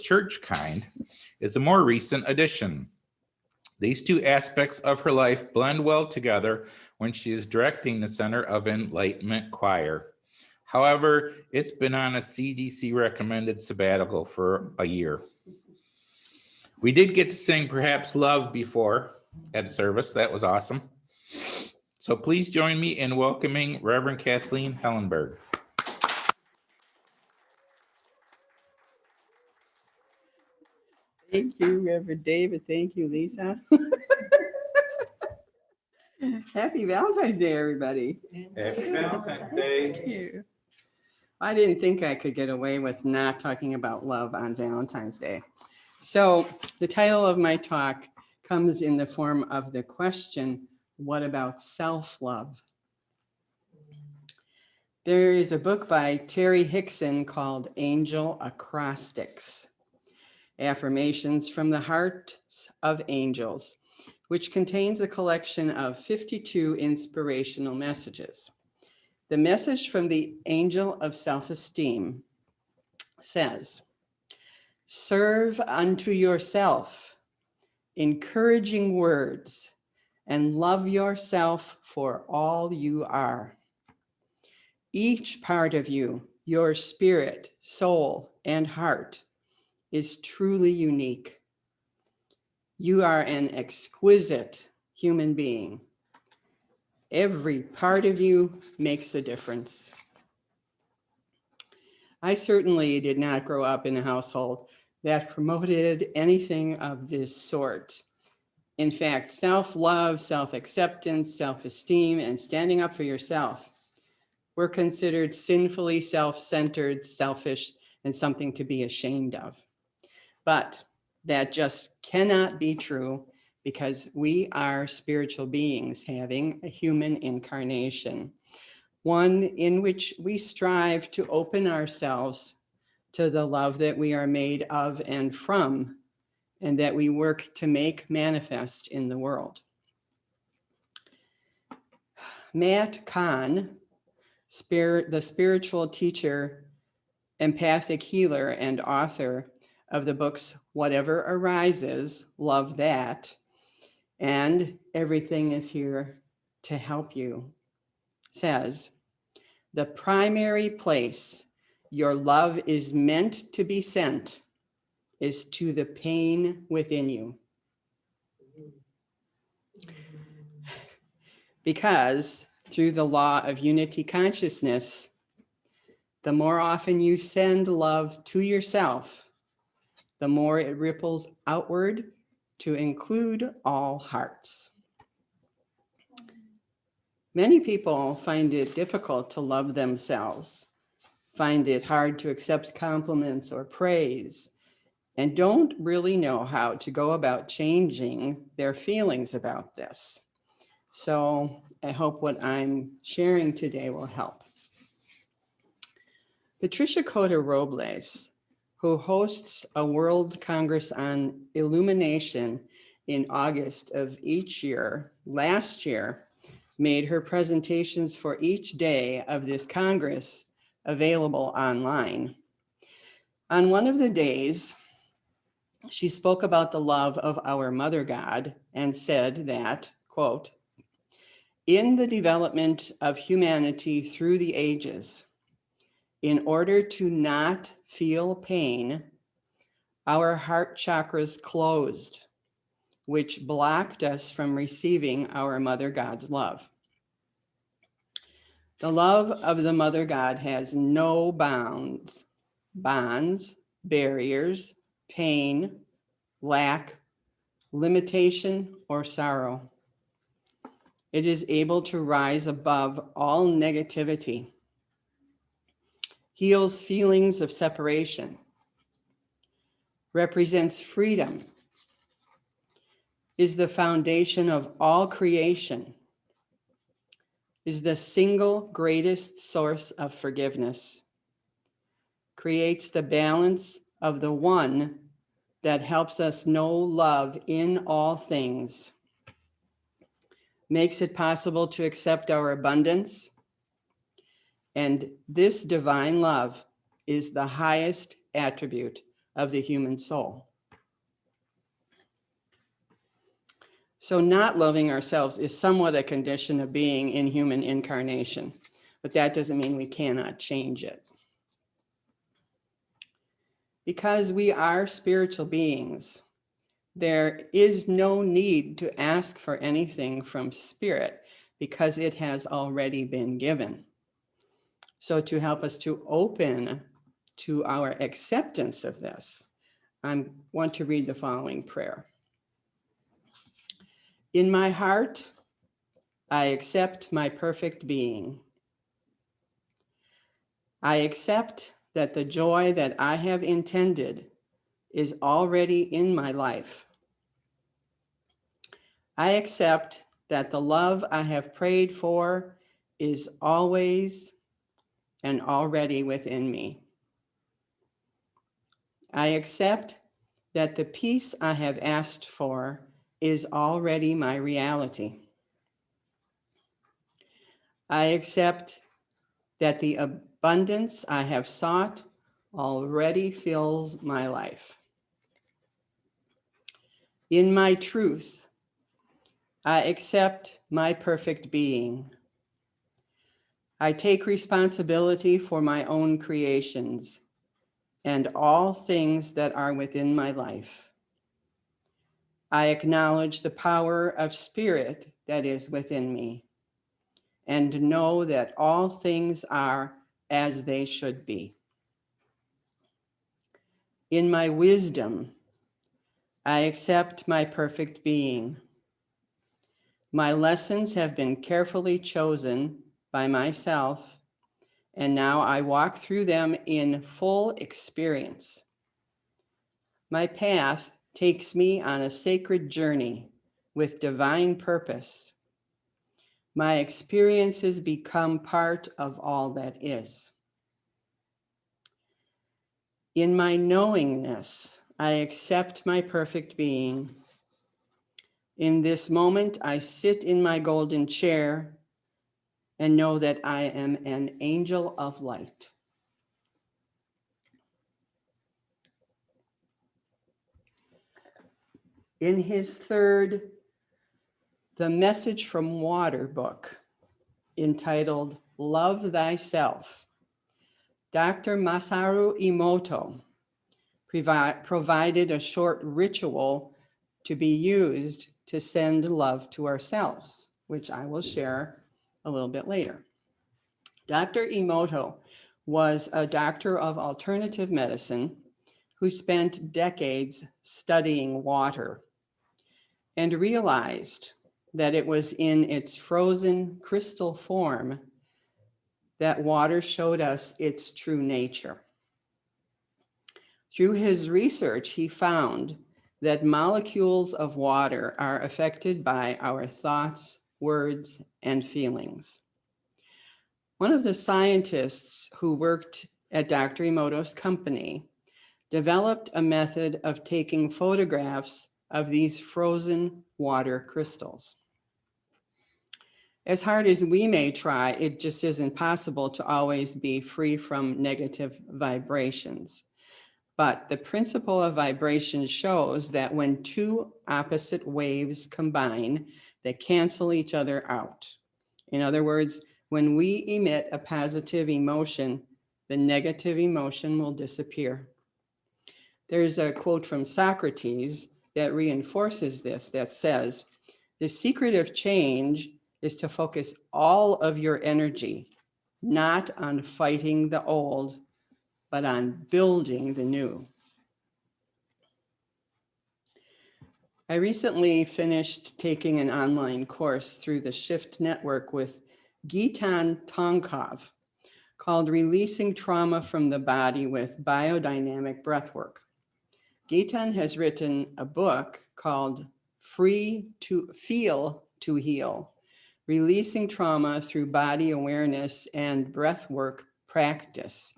church kind is a more recent addition. These two aspects of her life blend well together when she is directing the Center of Enlightenment Choir. However, it's been on a CDC recommended sabbatical for a year. We did get to sing Perhaps Love before at service. That was awesome. So please join me in welcoming Reverend Kathleen Hellenberg. Thank you, Reverend David. Thank you, Lisa. Happy Valentine's Day, everybody. Happy Valentine's Day. Thank you. I didn't think I could get away with not talking about love on Valentine's Day. So the title of my talk comes in the form of the question, what about self-love? There is a book by Terry Hickson called Angel Acrostics, Affirmations from the Hearts of Angels, which contains a collection of 52 inspirational messages. The message from the Angel of Self-Esteem says, serve unto yourself, encouraging words, and love yourself for all you are. Each part of you, your spirit, soul, and heart, is truly unique. You are an exquisite human being. Every part of you makes a difference. I certainly did not grow up in a household that promoted anything of this sort. In fact, self-love, self-acceptance, self-esteem, and standing up for yourself were considered sinfully self-centered, selfish, and something to be ashamed of. But that just cannot be true because we are spiritual beings having a human incarnation, one in which we strive to open ourselves to the love that we are made of and from, and that we work to make manifest in the world. Matt Kahn, the spiritual teacher, empathic healer, and author of the books Whatever Arises, Love That, and Everything is Here to Help You, says, the primary place your love is meant to be sent is to the pain within you. Because through the law of unity consciousness, the more often you send love to yourself, the more it ripples outward to include all hearts. Many people find it difficult to love themselves, find it hard to accept compliments or praise, and don't really know how to go about changing their feelings about this. So I hope what I'm sharing today will help. Patricia Cota Robles, who hosts a World Congress on Illumination in August of each year, last year, made her presentations for each day of this Congress available online. On one of the days, she spoke about the love of our Mother God and said that, quote, in the development of humanity through the ages, in order to not feel pain, our heart chakras closed, which blocked us from receiving our Mother God's love. The love of the Mother God has no bounds, barriers, pain, lack, limitation, or sorrow. It is able to rise above all negativity, heals feelings of separation, represents freedom, is the foundation of all creation, is the single greatest source of forgiveness, creates the balance of the one that helps us know love in all things, makes it possible to accept our abundance, and this divine love is the highest attribute of the human soul. So not loving ourselves is somewhat a condition of being in human incarnation, but that doesn't mean we cannot change it. Because we are spiritual beings, there is no need to ask for anything from spirit because it has already been given. So to help us to open to our acceptance of this, I want to read the following prayer. In my heart, I accept my perfect being. I accept that the joy that I have intended is already in my life. I accept that the love I have prayed for is always and already within me. I accept that the peace I have asked for is already my reality. I accept that the abundance I have sought already fills my life. In my truth, I accept my perfect being. I take responsibility for my own creations and all things that are within my life. I acknowledge the power of spirit that is within me and know that all things are as they should be. In my wisdom, I accept my perfect being. My lessons have been carefully chosen by myself, and now I walk through them in full experience. My path takes me on a sacred journey with divine purpose. My experiences become part of all that is. In my knowingness, I accept my perfect being. In this moment, I sit in my golden chair and know that I am an angel of light. In his third, The Message from Water book, entitled Love Thyself, Dr. Masaru Emoto provided a short ritual to be used to send love to ourselves, which I will share a little bit later. Dr. Emoto was a doctor of alternative medicine who spent decades studying water and realized that it was in its frozen crystal form that water showed us its true nature. Through his research, he found that molecules of water are affected by our thoughts, words, and feelings. One of the scientists who worked at Dr. Emoto's company developed a method of taking photographs of these frozen water crystals. As hard as we may try, it just isn't possible to always be free from negative vibrations. But the principle of vibration shows that when two opposite waves combine, they cancel each other out. In other words, when we emit a positive emotion, the negative emotion will disappear. There's a quote from Socrates that reinforces this, that says, "The secret of change is to focus all of your energy, not on fighting the old, but on building the new." I recently finished taking an online course through the Shift Network with Gitan Tonkov called Releasing Trauma from the Body with Biodynamic Breathwork. Gitan has written a book called Free to Feel to Heal, Releasing Trauma Through Body Awareness and Breathwork Practice.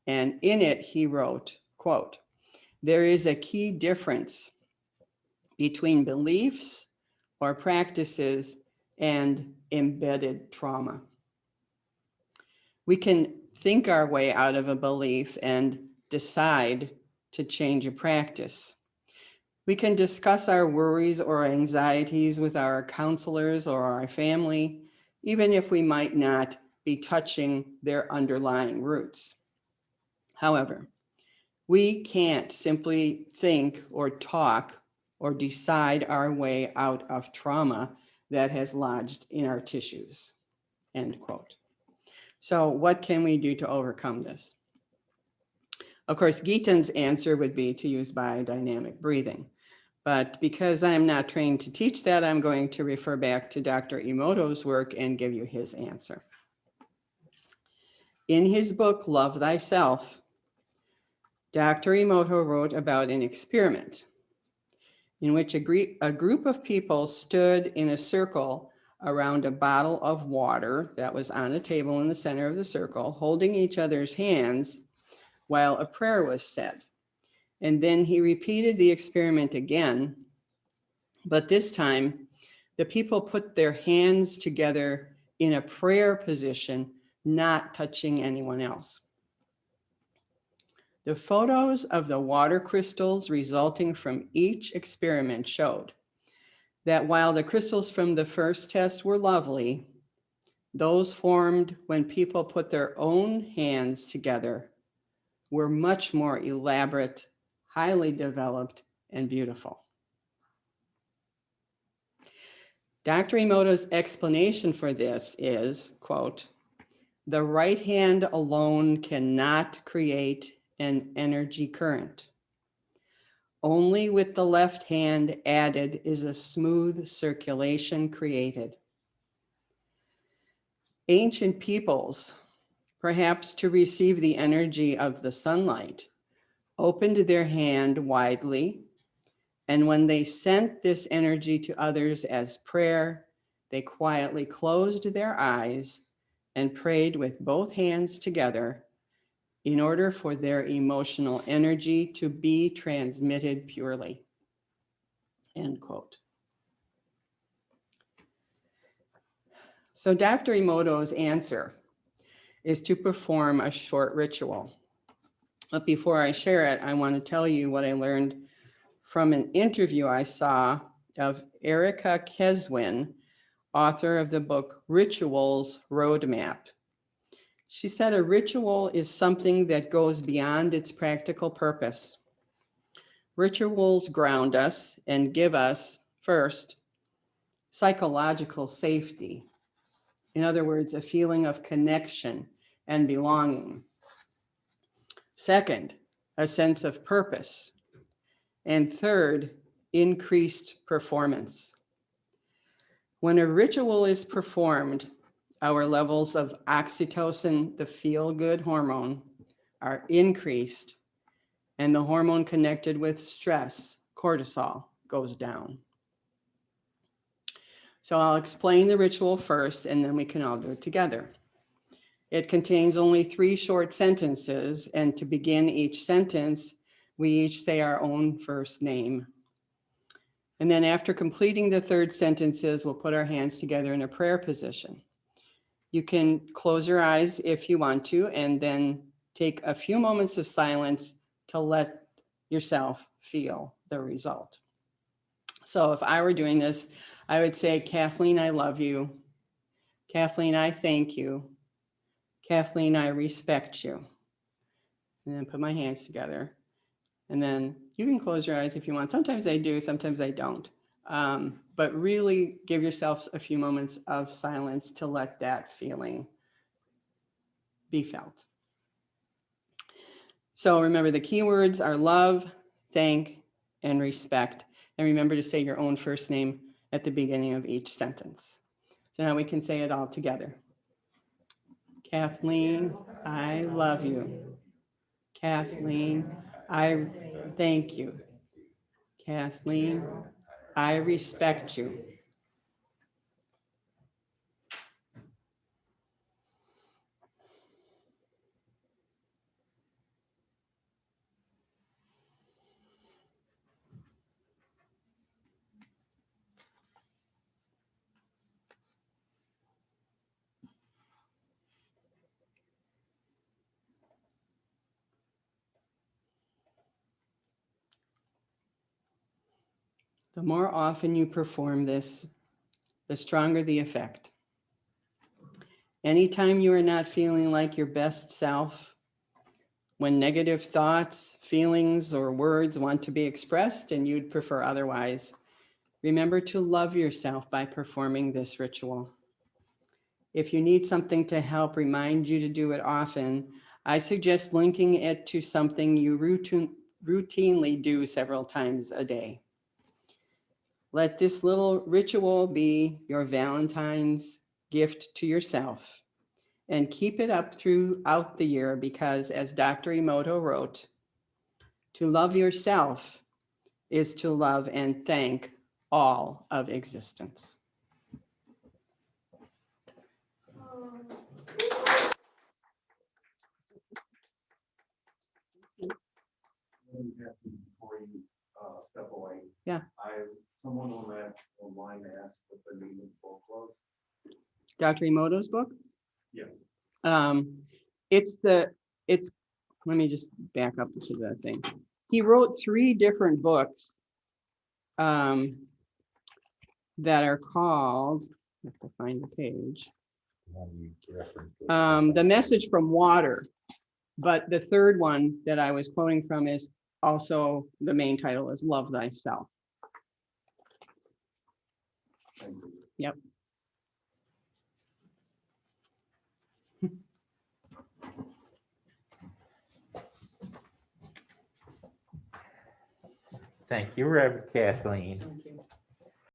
And in it, he wrote, quote, "There is a key difference between beliefs or practices and embedded trauma. We can think our way out of a belief and decide to change a practice. We can discuss our worries or anxieties with our counselors or our family, even if we might not be touching their underlying roots. However, we can't simply think or talk or decide our way out of trauma that has lodged in our tissues, end quote. So what can we do to overcome this? Of course, Geetan's answer would be to use biodynamic breathing. But because I'm not trained to teach that, I'm going to refer back to Dr. Emoto's work and give you his answer. In his book, Love Thyself, Dr. Emoto wrote about an experiment in which a group of people stood in a circle around a bottle of water that was on a table in the center of the circle, holding each other's hands while a prayer was said. And then he repeated the experiment again, but this time the people put their hands together in a prayer position, not touching anyone else. The photos of the water crystals resulting from each experiment showed that while the crystals from the first test were lovely, those formed when people put their own hands together were much more elaborate, highly developed, and beautiful. Dr. Emoto's explanation for this is, quote, "The right hand alone cannot create an energy current. Only with the left hand added is a smooth circulation created. Ancient peoples, perhaps to receive the energy of the sunlight, opened their hand widely, and when they sent this energy to others as prayer, they quietly closed their eyes and prayed with both hands together in order for their emotional energy to be transmitted purely." End quote. So Dr. Emoto's answer is to perform a short ritual. But before I share it, I want to tell you what I learned from an interview I saw of Erica Keswin, author of the book Rituals Roadmap. She said a ritual is something that goes beyond its practical purpose. Rituals ground us and give us, first, psychological safety. In other words, a feeling of connection and belonging. Second, a sense of purpose. And third, increased performance. When a ritual is performed, our levels of oxytocin, the feel-good hormone, are increased, and the hormone connected with stress, cortisol, goes down. So I'll explain the ritual first, and then we can all do it together. It contains only 3 short sentences, and to begin each sentence, we each say our own first name. And then after completing the 3rd sentences, we'll put our hands together in a prayer position. You can close your eyes if you want to, and then take a few moments of silence to let yourself feel the result. So if I were doing this, I would say, Kathleen, I love you. Kathleen, I thank you. Kathleen, I respect you. And then put my hands together. And then you can close your eyes if you want. Sometimes I do, sometimes I don't. But really give yourself a few moments of silence to let that feeling be felt. So remember, the keywords are love, thank, and respect. And remember to say your own first name at the beginning of each sentence. So now we can say it all together. Kathleen, I love you. Kathleen, I thank you. Kathleen, I respect you. The more often you perform this, the stronger the effect. Anytime you are not feeling like your best self, when negative thoughts, feelings, or words want to be expressed and you'd prefer otherwise, remember to love yourself by performing this ritual. If you need something to help remind you to do it often, I suggest linking it to something you routinely do several times a day. Let this little ritual be your Valentine's gift to yourself, and keep it up throughout the year, because as Dr. Emoto wrote, to love yourself is to love and thank all of existence. Before you step away. Yeah. Someone online asked what the name of the book was. Dr. Emoto's book? Yeah. It's, let me just back up to the thing. He wrote 3 different books that are called, I have to find the page. The Message from Water. But the third one that I was quoting from is also, the main title is Love Thyself. Yep. Thank you, Reverend Kathleen. Thank you.